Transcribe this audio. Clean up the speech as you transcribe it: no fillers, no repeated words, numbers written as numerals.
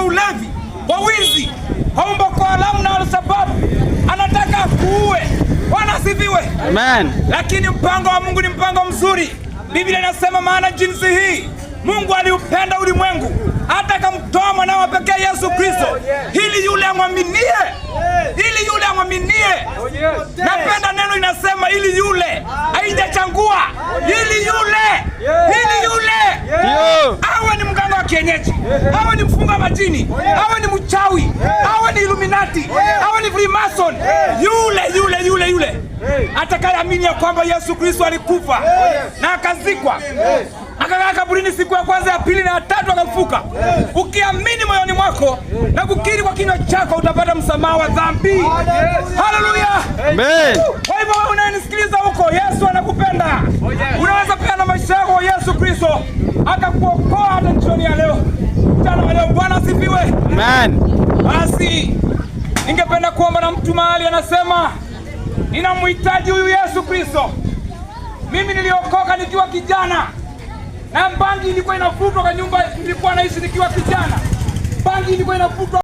ulevi, wa wizi, Boko Haram na Al-Shabaab. Anataka kuue. Bwana asifiwe. Amen. Lakini mpango wa Mungu ni mpango mzuri. Biblia inasema maana jinsi hii Mungu aliupenda ulimwengu hata akamtoa mwanawe pekee Yesu Kristo, ili yule amwaminie, ili yule amwaminie. Napenda neno inasema ili yule, haijachangua, ili yule awe ni mganga wa kienyeji, awe ni mfunga majini, awe ni mchawi, awe ni Illuminati, awe ni Freemason, yule atakayeamini ya kwamba Yesu Kristo alikufa na akazikwa, akakaa kaburini siku ya kwanza, ya pili na ya tatu akafufuka. Ukiamini moyoni mwako na kukiri kwa kinywa chako utapata msamaha wa dhambi. Haleluya. Amen. Kwa hivyo wewe unayenisikiliza huko, Yesu anakupenda. Unaweza peana maisha yako kwa Yesu Kristo akakuokoa hata jioni ya leo, mchana wa leo. Bwana asifiwe. Amen. Basi ningependa kuomba na mtu mahali anasema ninamhitaji huyu Yesu Kristo. Mimi niliokoka nikiwa kijana, na bangi ilikuwa inafutwa kwa nyumba nilikuwa naishi nikiwa kijana. Bangi ilikuwa inafutwa.